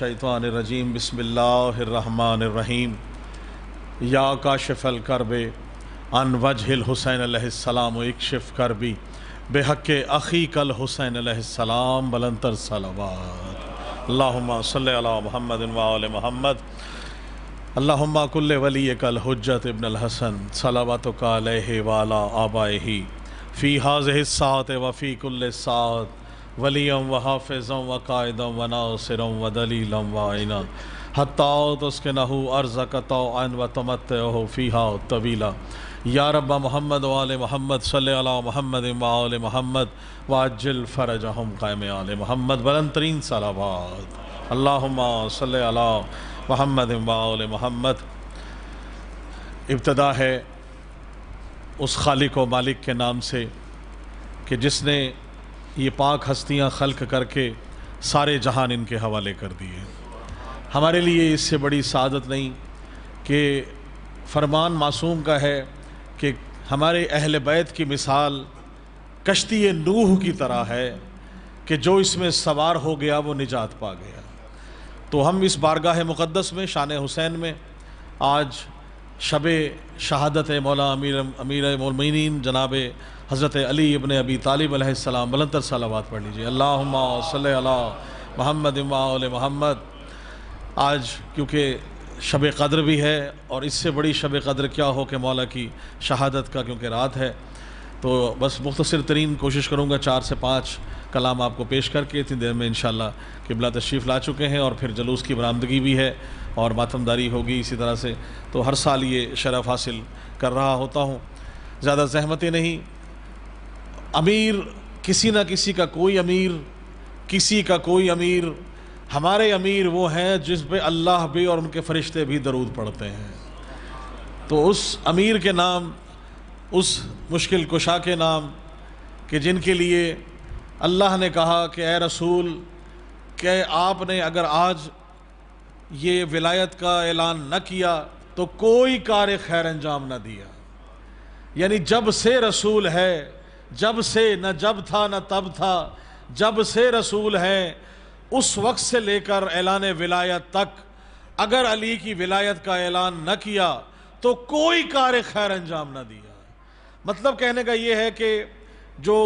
الشیطان الرجیم بسم اللہ الرحمن الرحیم یا کاشف الکرب عن وجہ الحسین علیہ السلام اکشف کربی بحق اخیک الحسین علیہ السلام بلندتر صلوات اللہم صلی علی محمد وآل محمد اللہم کل ولیک الحجت ابن الحسن صلواتک علیہ وعلی آبائہ فی ہذہ الساعۃ وفی کل ساعۃ ولیاں و حافظاں و قائداں و ناصراں و دلیلاں و عینا حتی تسکنہ ارضک طوعا و تمتعہ فیہا طویلا یا رب محمد و آل محمد صلی علی محمد و آل محمد وعجل فرجہم قائم آل محمد بلند ترین صلوات اللہم صلی علی محمد و آل محمد۔ ابتدا ہے اس خالق و مالک کے نام سے کہ جس نے یہ پاک ہستیاں خلق کر کے سارے جہان ان کے حوالے کر دیے۔ ہمارے لیے اس سے بڑی سعادت نہیں کہ فرمان معصوم کا ہے کہ ہمارے اہل بیت کی مثال کشتی نوح کی طرح ہے کہ جو اس میں سوار ہو گیا وہ نجات پا گیا۔ تو ہم اس بارگاہ مقدس میں شان حسین میں آج شب شہادت مولا امیر المومنین جناب حضرت علی ابن ابی طالب علیہ السلام بلندتر صلوات پڑھ لیجئے اللہم صلی علی محمد و آل محمد۔ آج کیونکہ شب قدر بھی ہے اور اس سے بڑی شب قدر کیا ہو کہ مولا کی شہادت کا کیونکہ رات ہے، تو بس مختصر ترین کوشش کروں گا 4 سے 5 کلام آپ کو پیش کر کے اتنی دیر میں انشاءاللہ قبلہ تشریف لا چکے ہیں اور پھر جلوس کی برآمدگی بھی ہے اور ماتمداری ہوگی اسی طرح سے، تو ہر سال یہ شرف حاصل کر رہا ہوتا ہوں۔ زیادہ زحمتیں نہیں، امیر کسی نہ کسی کا کوئی امیر، کسی کا کوئی امیر، ہمارے امیر وہ ہیں جس پہ اللہ بھی اور ان کے فرشتے بھی درود پڑھتے ہیں۔ تو اس امیر کے نام، اس مشکل کشا کے نام کہ جن کے لیے اللہ نے کہا کہ اے رسول کہ آپ نے اگر آج یہ ولایت کا اعلان نہ کیا تو کوئی کار خیر انجام نہ دیا۔ یعنی جب سے رسول ہے، جب سے نہ جب تھا نہ تب تھا، جب سے رسول ہے اس وقت سے لے کر اعلان ولایت تک اگر علی کی ولایت کا اعلان نہ کیا تو کوئی کار خیر انجام نہ دیا۔ مطلب کہنے کا یہ ہے کہ جو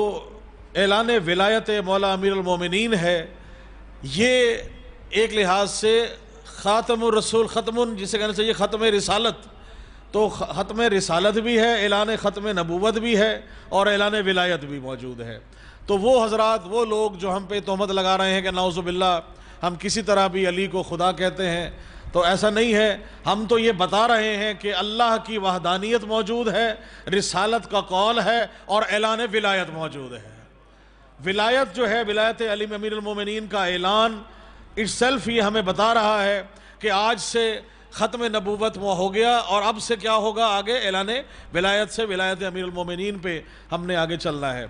اعلان ولایت مولا امیر المومنین ہے یہ ایک لحاظ سے خاتم الرسول، جسے کہنا چاہیے ختم رسالت، تو ختم رسالت بھی ہے، اعلان ختم نبوت بھی ہے اور اعلان ولایت بھی موجود ہے۔ تو وہ حضرات، وہ لوگ جو ہم پہ تہمت لگا رہے ہیں کہ نعوذ باللہ ہم کسی طرح بھی علی کو خدا کہتے ہیں، تو ایسا نہیں ہے۔ ہم تو یہ بتا رہے ہیں کہ اللہ کی وحدانیت موجود ہے، رسالت کا قول ہے اور اعلان ولایت موجود ہے۔ ولایت جو ہے، ولایت علی امیر المومنین کا اعلان اٹسیلف یہ ہمیں بتا رہا ہے کہ آج سے ختم نبوت ہو گیا اور اب سے کیا ہوگا، آگے اعلان ولایت سے ولایت امیر المومنین پہ ہم نے آگے چلنا ہے۔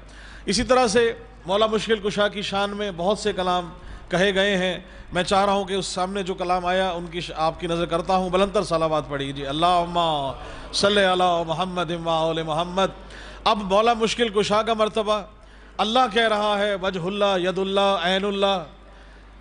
اسی طرح سے مولا مشکل کشا کی شان میں بہت سے کلام کہے گئے ہیں۔ میں چاہ رہا ہوں کہ اس سامنے جو کلام آیا ان کی آپ کی نظر کرتا ہوں، بلندتر صلوات پڑھیے جی اللہم صلی علی محمد و آل محمد۔ اب مولا مشکل کشا کا مرتبہ اللہ کہہ رہا ہے وجہ اللہ، ید اللہ، عین اللہ۔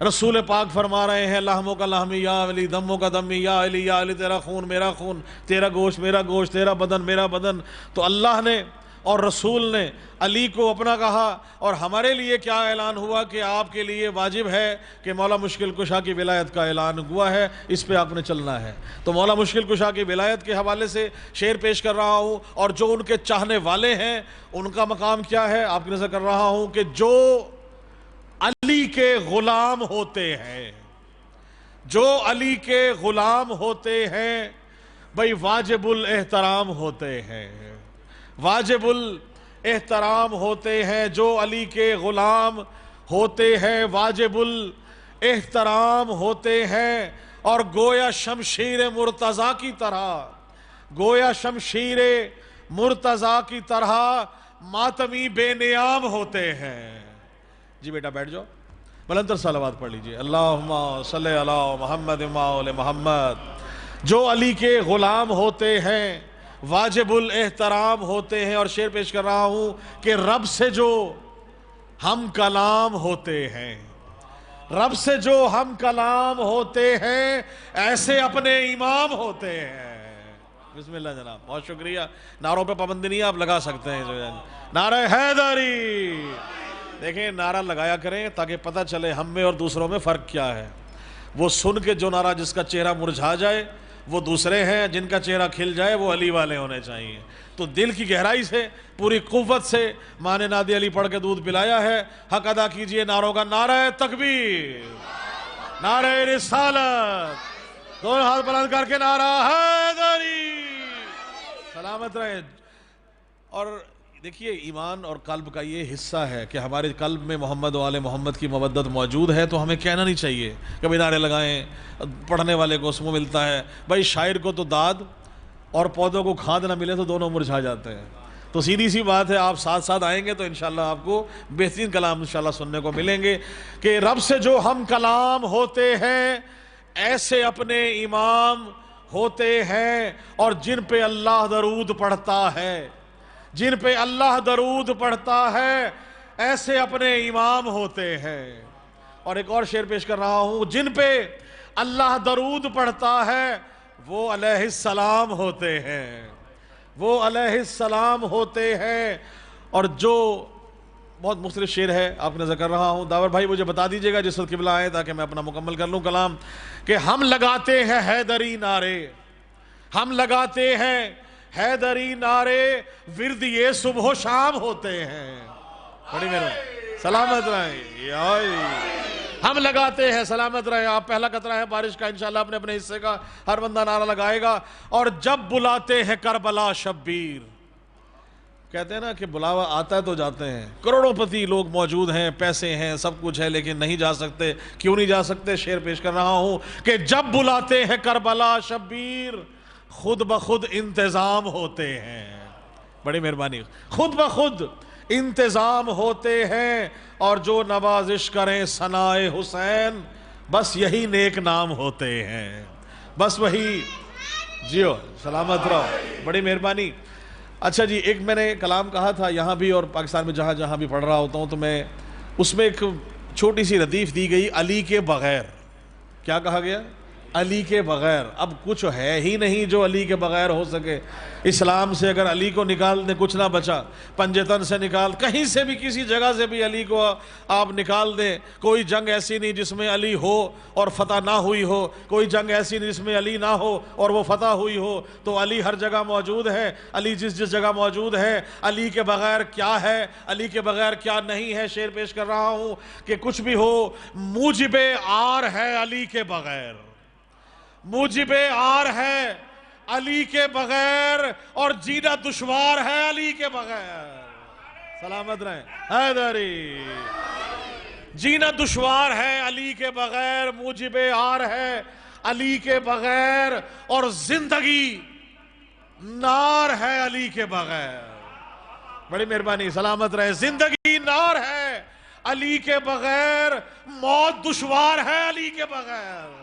رسول پاک فرما رہے ہیں لحموں کا لحمی یا علی، دموں کا دمی یا علی، یا علی تیرا خون میرا خون، تیرا گوشت میرا گوشت، تیرا بدن میرا بدن۔ تو اللہ نے اور رسول نے علی کو اپنا کہا، اور ہمارے لیے کیا اعلان ہوا کہ آپ کے لیے واجب ہے کہ مولا مشکل کشا کی ولایت کا اعلان ہوا ہے، اس پہ آپ نے چلنا ہے۔ تو مولا مشکل کشا کی ولایت کے حوالے سے شعر پیش کر رہا ہوں، اور جو ان کے چاہنے والے ہیں ان کا مقام کیا ہے آپ کی نظر کر رہا ہوں کہ جو علی کے غلام ہوتے ہیں، جو علی کے غلام ہوتے ہیں بھئی واجب الاحترام ہوتے ہیں، واجب الاحترام ہوتے ہیں۔ جو علی کے غلام ہوتے ہیں واجب الاحترام ہوتے ہیں، اور گویا شمشیر مرتضیٰ کی طرح، گویا شمشیر مرتضیٰ کی طرح ماتمی بے نیام ہوتے ہیں۔ جی بیٹا بیٹھ جاؤ، بلندتر صلوات پڑھ لیجئے اللہم صلی علی محمد و آل محمد۔ جو علی کے غلام ہوتے ہیں واجب الاحترام ہوتے ہیں، اور شعر پیش کر رہا ہوں کہ رب سے جو ہم کلام ہوتے ہیں، رب سے جو ہم کلام ہوتے ہیں ایسے اپنے امام ہوتے ہیں۔ بسم اللہ جناب، بہت شکریہ۔ نعروں پہ پابندی نہیں ہے، آپ لگا سکتے ہیں جو نعرہ حیدری۔ دیکھیں نعرہ لگایا کریں تاکہ پتہ چلے ہم میں اور دوسروں میں فرق کیا ہے۔ وہ سن کے جو نعرہ جس کا چہرہ مرجھا جائے وہ دوسرے ہیں، جن کا چہرہ کھل جائے وہ علی والے ہونے چاہیے۔ تو دل کی گہرائی سے پوری قوت سے ماں نے نادی علی پڑھ کے دودھ پلایا ہے، حق ادا کیجئے نعروں کا۔ نعرہ تکبیر، نعرہ رسالت، دونوں ہاتھ بلند کر کے نعرہ حیدری۔ سلامت رہے۔ اور دیکھیے ایمان اور قلب کا یہ حصہ ہے کہ ہمارے قلب میں محمد و آل محمد کی مودت موجود ہے، تو ہمیں کہنا نہیں چاہیے کبھی نعرے لگائیں، پڑھنے والے کو سمو ملتا ہے۔ بھائی شاعر کو تو داد اور پودوں کو کھاد نہ ملے تو دونوں مرجھا جاتے ہیں۔ تو سیدھی سی بات ہے، آپ ساتھ ساتھ آئیں گے تو انشاءاللہ آپ کو بہترین کلام انشاءاللہ سننے کو ملیں گے کہ رب سے جو ہم کلام ہوتے ہیں ایسے اپنے امام ہوتے ہیں، اور جن پہ اللہ درود پڑھتا ہے، جن پہ اللہ درود پڑھتا ہے ایسے اپنے امام ہوتے ہیں۔ اور ایک اور شعر پیش کر رہا ہوں، جن پہ اللہ درود پڑھتا ہے وہ علیہ السلام ہوتے ہیں، وہ علیہ السلام ہوتے ہیں۔ اور جو بہت مختلف شعر ہے آپ نے ذکر رہا ہوں، داور بھائی مجھے بتا دیجئے گا جس وقت قبلہ آئے تاکہ میں اپنا مکمل کر لوں کلام، کہ ہم لگاتے ہیں حیدری نعرے، ہم لگاتے ہیں حیدری نعرے، ورد یہ صبح و شام ہوتے ہیں۔ بڑی مہربانی، سلامت رہیں۔ ہم لگاتے ہیں، سلامت رہیں۔ آپ پہلا قطرہ ہے بارش کا، انشاءاللہ اپنے اپنے حصے کا ہر بندہ نعرہ لگائے گا۔ اور جب بلاتے ہیں کربلا شبیر، کہتے ہیں نا کہ بلاوا آتا ہے تو جاتے ہیں، کروڑوں پتی لوگ موجود ہیں، پیسے ہیں، سب کچھ ہے، لیکن نہیں جا سکتے۔ کیوں نہیں جا سکتے؟ شعر پیش کر رہا ہوں کہ جب بلاتے ہیں کربلا شبیر خود بخود انتظام ہوتے ہیں۔ بڑی مہربانی، خود بخود انتظام ہوتے ہیں، اور جو نوازش کریں ثنائے حسین بس یہی نیک نام ہوتے ہیں، بس وہی۔ جیو سلامت رہو، بڑی مہربانی۔ اچھا جی، ایک میں نے کلام کہا تھا یہاں بھی اور پاکستان میں جہاں جہاں بھی پڑھ رہا ہوتا ہوں تو میں اس میں ایک چھوٹی سی ردیف دی گئی، علی کے بغیر۔ کیا کہا گیا؟ علی کے بغیر۔ اب کچھ ہے ہی نہیں جو علی کے بغیر ہو سکے۔ اسلام سے اگر علی کو نکال دیں کچھ نہ بچا، پنجتن سے نکال، کہیں سے بھی کسی جگہ سے بھی علی کو آپ نکال دیں، کوئی جنگ ایسی نہیں جس میں علی ہو اور فتح نہ ہوئی ہو، کوئی جنگ ایسی نہیں جس میں علی نہ ہو اور وہ فتح ہوئی ہو۔ تو علی ہر جگہ موجود ہے، علی جس جس جگہ موجود ہے۔ علی کے بغیر کیا ہے، علی کے بغیر کیا نہیں ہے؟ شعر پیش کر رہا ہوں کہ کچھ بھی ہو موجب آر ہے علی کے بغیر، موجب آر ہے علی کے بغیر، اور جینا دشوار ہے علی کے بغیر۔ سلامت رہیں حیدری۔ جینا دشوار ہے علی کے بغیر، موجب آر ہے علی کے بغیر، اور زندگی نار ہے علی کے بغیر۔ بڑی مہربانی، سلامت رہے۔ زندگی نار ہے علی کے بغیر، موت دشوار ہے علی کے بغیر۔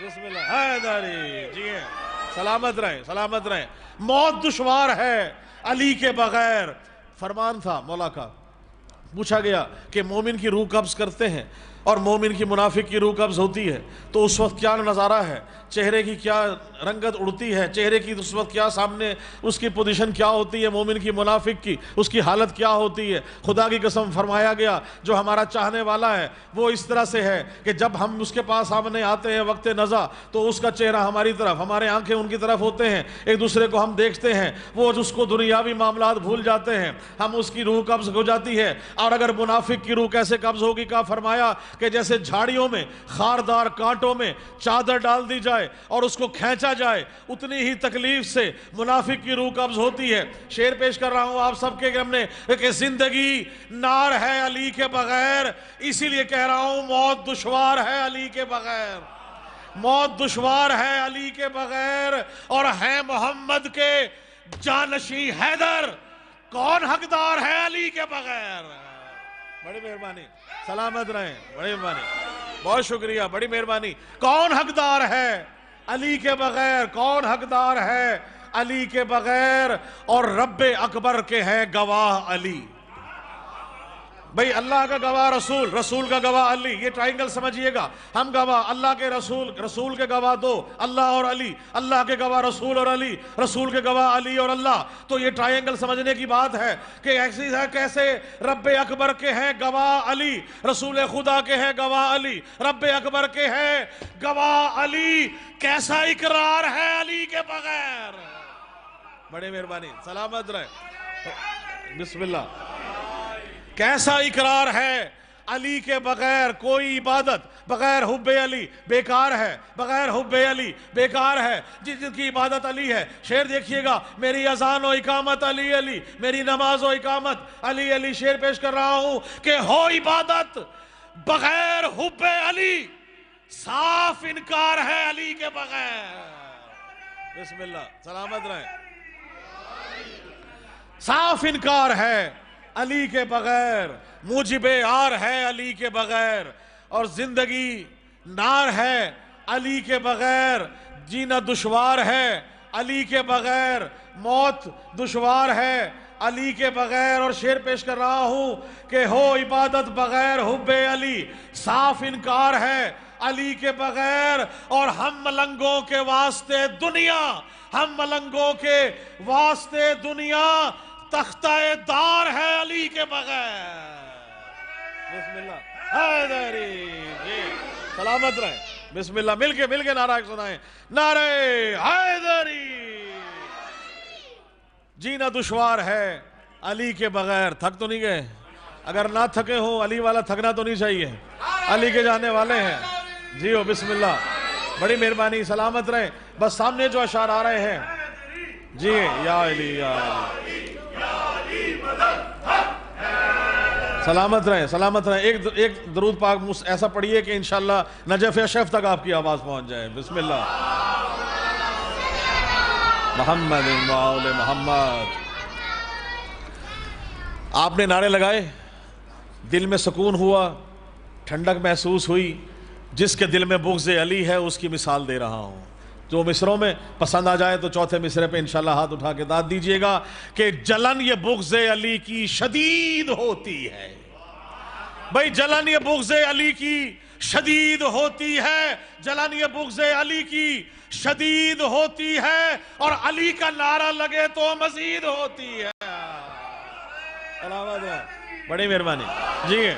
بسم اللہ حیدری۔ جی ہیں، سلامت رہیں، سلامت رہیں۔ موت دشوار ہے علی کے بغیر۔ فرمان تھا مولا کا، پوچھا گیا کہ مومن کی روح قبض کرتے ہیں اور مومن کی منافق کی روح قبض ہوتی ہے تو اس وقت کیا نظارہ ہے، چہرے کی کیا رنگت اڑتی ہے، چہرے کی اس وقت کیا سامنے اس کی پوزیشن کیا ہوتی ہے، مومن کی منافق کی اس کی حالت کیا ہوتی ہے۔ خدا کی قسم فرمایا گیا جو ہمارا چاہنے والا ہے وہ اس طرح سے ہے کہ جب ہم اس کے پاس سامنے آتے ہیں وقت نزا تو اس کا چہرہ ہماری طرف، ہمارے آنکھیں ان کی طرف ہوتے ہیں، ایک دوسرے کو ہم دیکھتے ہیں، وہ اس کو دنیاوی معاملات بھول جاتے ہیں، ہم اس کی روح قبض ہو جاتی ہے۔ اور اگر منافق کی روح کیسے قبض ہوگی، کہا فرمایا کہ جیسے جھاڑیوں میں خاردار کانٹوں میں چادر ڈال دی جائے اور اس کو کھینچا جائے، اتنی ہی تکلیف سے منافق کی روح قبض ہوتی ہے۔ شعر پیش کر رہا ہوں آپ سب کے سامنے کہ زندگی نار ہے علی کے بغیر، اسی لیے کہہ رہا ہوں موت دشوار ہے علی کے بغیر، موت دشوار ہے علی کے بغیر۔ اور ہے محمد کے جانشین حیدر، کون حقدار ہے علی کے بغیر؟ بڑی مہربانی، سلامت رہیں، بڑی مہربانی، بہت شکریہ، بڑی مہربانی۔ کون حقدار ہے علی کے بغیر؟ کون حقدار ہے علی کے بغیر؟ اور رب اکبر کے ہیں گواہ علی، بھئی اللہ کا گواہ رسول، رسول کا گواہ علی، یہ ٹرائنگل سمجھئے گا. ہم گواہ اللہ کے رسول، رسول کے گواہ دو اللہ اور علی، اللہ کے گواہ رسول اور علی، رسول کے گواہ علی اور اللہ. تو یہ ٹرائنگل سمجھنے کی بات ہے کہ ایسی ہے کیسے رب اکبر کے ہیں گواہ علی، رسول خدا کے ہیں گواہ علی، رب اکبر کے ہیں گواہ علی. کیسا اقرار ہے علی کے بغیر. بڑے مہربانی، سلامت رہے. بسم اللہ. کیسا اقرار ہے علی کے بغیر. کوئی عبادت بغیر حب علی بیکار ہے، بغیر حب علی بیکار ہے. جن کی عبادت علی ہے. شعر دیکھیے گا، میری اذان و اقامت علی علی، میری نماز و اقامت علی علی. شعر پیش کر رہا ہوں کہ ہو عبادت بغیر حب علی، صاف انکار ہے علی کے بغیر. بسم اللہ، سلامت رہیں. صاف انکار ہے علی کے بغیر، موجب آر ہے علی کے بغیر، اور زندگی نار ہے علی کے بغیر، جینا دشوار ہے علی کے بغیر، موت دشوار ہے علی کے بغیر. اور شعر پیش کر رہا ہوں کہ ہو عبادت بغیر حب علی، صاف انکار ہے علی کے بغیر. اور ہم ملنگوں کے واسطے دنیا، ہم ملنگوں کے واسطے دنیا تختہ دار ہے علی کے بغیر. بسم اللہ. حیدری جی سلامت رہیں. بسم اللہ. مل کے نعرہ سنائیں، نعرہ حیدری. جینا دشوار ہے علی کے بغیر. تھک تو نہیں گئے؟ اگر نہ تھکے ہوں علی والا تھکنا تو نہیں چاہیے. علی کے جانے والے ہیں. جی ہو بسم اللہ. بڑی مہربانی، سلامت رہیں. بس سامنے جو اشعار آ رہے ہیں جی، یا علی یا علی. سلامت رہیں، سلامت رہیں. ایک درود پاک ایسا پڑھیے کہ انشاءاللہ نجف اشرف تک آپ کی آواز پہنچ جائے. بسم اللہ. محمد وآل محمد. آپ نے نعرے لگائے، دل میں سکون ہوا، ٹھنڈک محسوس ہوئی. جس کے دل میں بغض علی ہے اس کی مثال دے رہا ہوں. جو مصروں میں پسند آ جائے تو چوتھے مصرے پہ انشاءاللہ ہاتھ اٹھا کے داد دیجئے گا کہ جلن یہ بغض علی کی شدید ہوتی ہے. بھئی جلن یہ بغض علی کی شدید ہوتی ہے، جلن یہ بغض علی کی شدید ہوتی ہے، اور علی کا نعرہ لگے تو مزید ہوتی ہے. بڑی مہربانی جی،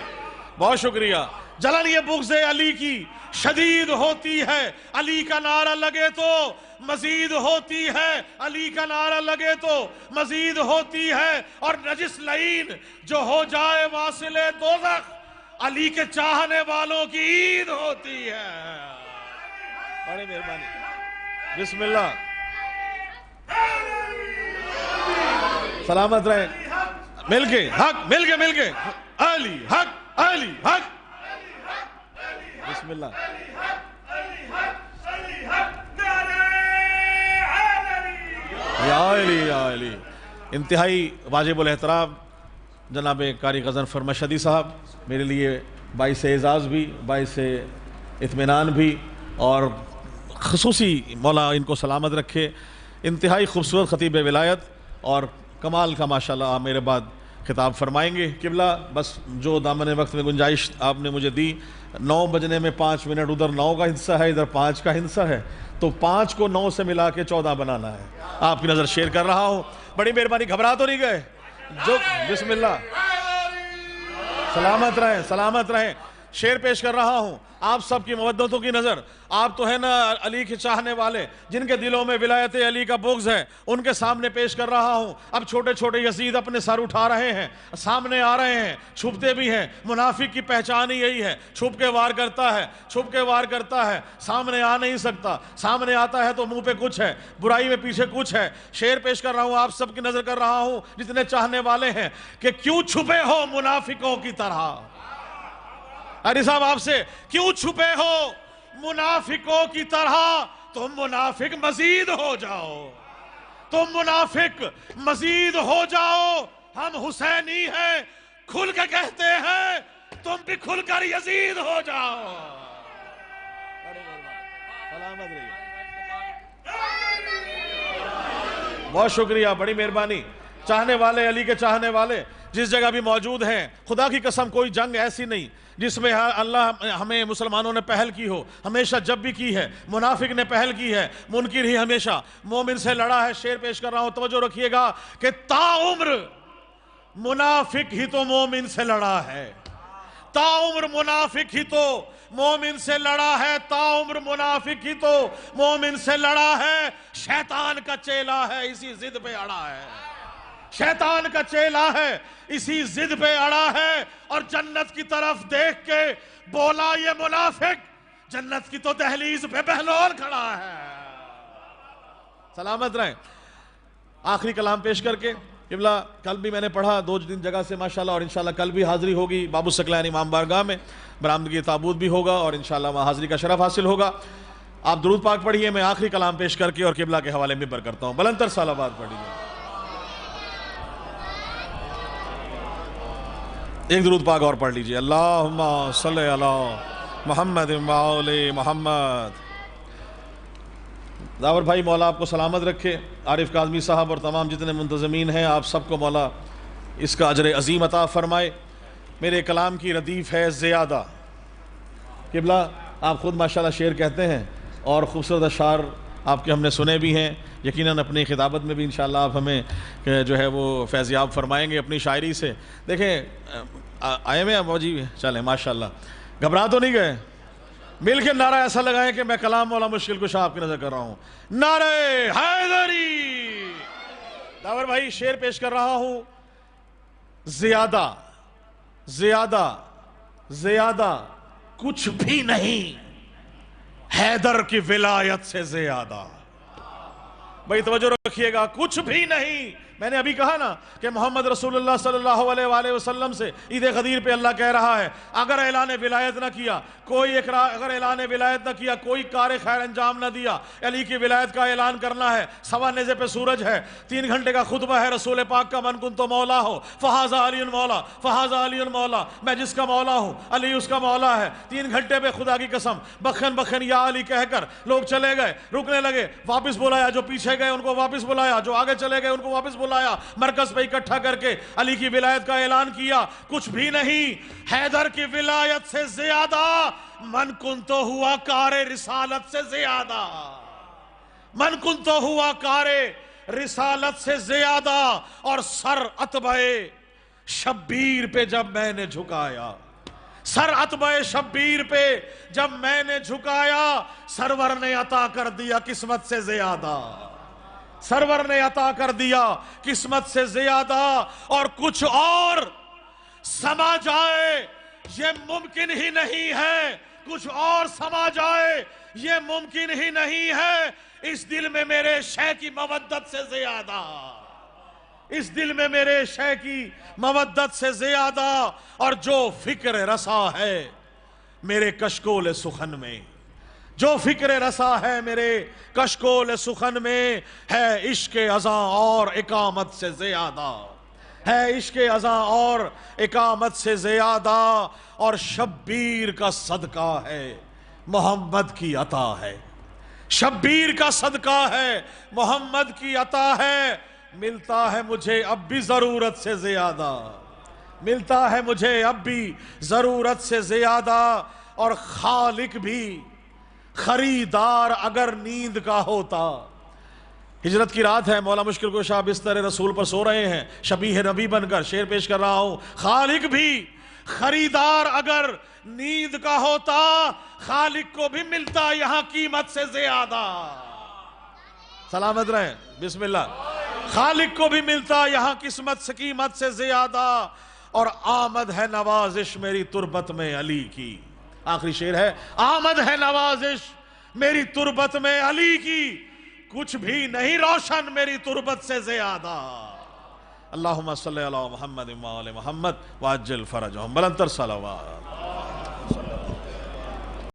بہت شکریہ. جلن یہ بغض علی کی شدید ہوتی ہے، علی کا نعرہ لگے تو مزید ہوتی ہے، علی کا نعرہ لگے تو مزید ہوتی ہے. اور نجس لعین جو ہو جائے واصل دوزخ، علی کے چاہنے والوں کی عید ہوتی ہے. بڑی مہربانی. بسم اللہ. سلامت رہیں. مل کے حق، مل کے علی حق، علی حق. بسم اللہ. یا علی یا علی. انتہائی واجب الاحترام جناب قاری غضنفر مشہدی صاحب، میرے لیے باعث اعزاز بھی، باعث اطمینان بھی، اور خصوصی مولا ان کو سلامت رکھے. انتہائی خوبصورت خطیب ولایت اور کمال کا ماشاءاللہ میرے بعد خطاب فرمائیں گے. قبلہ بس جو دامن وقت میں گنجائش آپ نے مجھے دی، 9 بجنے میں 5 منٹ، ادھر 9 کا حصہ ہے، ادھر 5 کا حصہ ہے، تو 5 کو 9 سے ملا کے 14 بنانا ہے. آپ کی نظر شیئر کر رہا ہوں. بڑی مہربانی. گھبرا تو نہیں گئے؟ جو بسم اللہ. سلامت رہیں، سلامت رہیں. شعر پیش کر رہا ہوں آپ سب کی مودتوں کی نظر. آپ تو ہیں نا علی کے چاہنے والے، جن کے دلوں میں ولایت علی کا بغض ہے، ان کے سامنے پیش کر رہا ہوں. اب چھوٹے چھوٹے یزید اپنے سر اٹھا رہے ہیں، سامنے آ رہے ہیں، چھپتے بھی ہیں. منافق کی پہچان ہی یہی ہے، چھپ کے وار کرتا ہے، چھپ کے وار کرتا ہے، سامنے آ نہیں سکتا. سامنے آتا ہے تو منہ پہ کچھ ہے، برائی میں پیچھے کچھ ہے. شعر پیش کر رہا ہوں، آپ سب کی نظر کر رہا ہوں جتنے چاہنے والے ہیں، کہ کیوں چھپے ہو منافقوں کی طرح. علی صاحب آپ سے، کیوں چھپے ہو منافقوں کی طرح؟ تم منافق مزید ہو جاؤ، تم منافق مزید ہو جاؤ. ہم حسینی ہیں، کھل کے کہتے ہیں، تم بھی کھل کر یزید ہو جاؤ. بہت شکریہ، بڑی مہربانی. چاہنے والے، علی کے چاہنے والے، جس جگہ بھی موجود ہیں، خدا کی قسم کوئی جنگ ایسی نہیں جس میں اللہ ہمیں مسلمانوں نے پہل کی ہو، ہمیشہ جب بھی کی ہے منافق نے پہل کی ہے، منکر ہی ہمیشہ مومن سے لڑا ہے۔ شعر پیش کر رہا ہوں، توجہ رکھیے گا کہ تا عمر منافق ہی تو مومن سے لڑا ہے، تا عمر منافق ہی تو مومن سے لڑا ہے، تا عمر منافق ہی تو مومن سے لڑا ہے۔ شیطان کا چیلا ہے، اسی ضد پہ اڑا ہے، شیطان کا چیلا ہے، اسی ضد پہ اڑا ہے۔ اور جنت کی طرف دیکھ کے بولا یہ منافق جنت کی تو دہلیز پہ بہلول کھڑا ہے۔ سلامت رہیں۔ آخری کلام پیش کر کے قبلہ، کل بھی میں نے پڑھا 2 جگہ سے ماشاءاللہ، اور انشاءاللہ کل بھی حاضری ہوگی باب الثقلین امام بارگاہ میں، برآمدگی تابوت بھی ہوگا اور انشاءاللہ وہاں حاضری کا شرف حاصل ہوگا۔ آپ درود پاک پڑھیے، میں آخری کلام پیش کر کے اور قبلہ کے حوالے ممبر کرتا ہوں۔ بلند تر صلوات پڑھیے۔ ایک درود پاک اور پڑھ لیجئے، اللہم صلی علی محمد وآل محمد۔ داور بھائی، مولا آپ کو سلامت رکھے، عارف کاظمی صاحب اور تمام جتنے منتظمین ہیں، آپ سب کو مولا اس کا اجر عظیم عطا فرمائے۔ میرے کلام کی ردیف ہے زیادہ۔ قبلہ آپ خود ماشاءاللہ شعر کہتے ہیں اور خوبصورت اشعار آپ کے ہم نے سنے بھی ہیں، یقیناً اپنی خطابت میں بھی انشاءاللہ آپ ہمیں جو ہے وہ فیضیاب فرمائیں گے اپنی شاعری سے۔ دیکھیں آئے میں ابو جی، چلیں ماشاءاللہ، گھبرا تو نہیں گئے؟ مل کے نعرہ ایسا لگائیں کہ میں کلام مولا مشکل کشا آپ کی نظر کر رہا ہوں، نعرہ حیدری۔ داور بھائی شعر پیش کر رہا ہوں، زیادہ زیادہ زیادہ کچھ بھی نہیں حیدر کی ولایت سے زیادہ۔ بھائی توجہ رکھیے گا، کچھ بھی نہیں۔ میں نے ابھی کہا نا کہ محمد رسول اللہ صلی اللہ علیہ وآلہ وسلم سے عید غدیر پہ اللہ کہہ رہا ہے، اگر اعلان ولایت نہ کیا کوئی اگر اعلان ولایت نہ کیا، کوئی کار خیر انجام نہ دیا، علی کی ولایت کا اعلان کرنا ہے۔ سوا نیزے پہ سورج ہے، 3 گھنٹے کا خطبہ ہے رسول پاک کا، من کنتو مولا ہو فہذا علی مولا، فہذا علی مولا، میں جس کا مولا ہوں علی اس کا مولا ہے۔ 3 گھنٹے پہ خدا کی قسم بخن بخن یا علی کہہ کر لوگ چلے گئے، رکنے لگے، واپس بلایا، جو پیچھے گئے ان کو واپس بلایا، جو آگے چلے گئے ان کو واپس بلایا، مرکز پہ اکٹھا کر کے علی کی ولایت کا اعلان کیا۔ کچھ بھی نہیں حیدر کی ولایت سے زیادہ، من کنتو ہوا کار رسالت سے زیادہ، من کنتو ہوا کار رسالت سے زیادہ۔ اور سر اتبع شبیر پہ جب میں نے جھکایا، سر اتبع شبیر پہ جب میں نے جھکایا، سرور نے عطا کر دیا قسمت سے زیادہ، سرور نے عطا کر دیا قسمت سے زیادہ۔ اور کچھ اور سما جائے یہ ممکن ہی نہیں ہے، کچھ اور سما جائے یہ ممکن ہی نہیں ہے، اس دل میں میرے شے کی مودت سے زیادہ، اس دل میں میرے شے کی مودت سے زیادہ۔ اور جو فکر رسا ہے میرے کشکول سخن میں، جو فکر رسا ہے میرے کشکول سخن میں، ہے عشق ازاں اور اقامت سے زیادہ، ہے عشق ازاں اور اقامت سے زیادہ۔ اور شبیر کا صدقہ ہے محمد کی عطا ہے، شبیر کا صدقہ ہے محمد کی عطا ہے۔ ملتا ہے مجھے اب بھی ضرورت سے زیادہ، ملتا ہے مجھے اب بھی ضرورت سے زیادہ۔ اور خالق بھی خریدار اگر نیند کا ہوتا، ہجرت کی رات ہے، مولا مشکل کشا بستر رسول پر سو رہے ہیں، شبیہ نبی بن کر شعر پیش کر رہا ہوں، خالق بھی خریدار اگر نیند کا ہوتا، خالق کو بھی ملتا یہاں قیمت سے زیادہ۔ سلامت رہیں، بسم اللہ۔ خالق کو بھی ملتا یہاں قسمت سے قیمت سے زیادہ۔ اور آمد ہے نوازش میری تربت میں علی کی، آخری شعر ہے، آمد ہے نوازش میری تربت میں علی کی، کچھ بھی نہیں روشن میری تربت سے زیادہ۔ اللہم صلی علی محمد وآل محمد وعجل فرجہم، بلند تر صلوات۔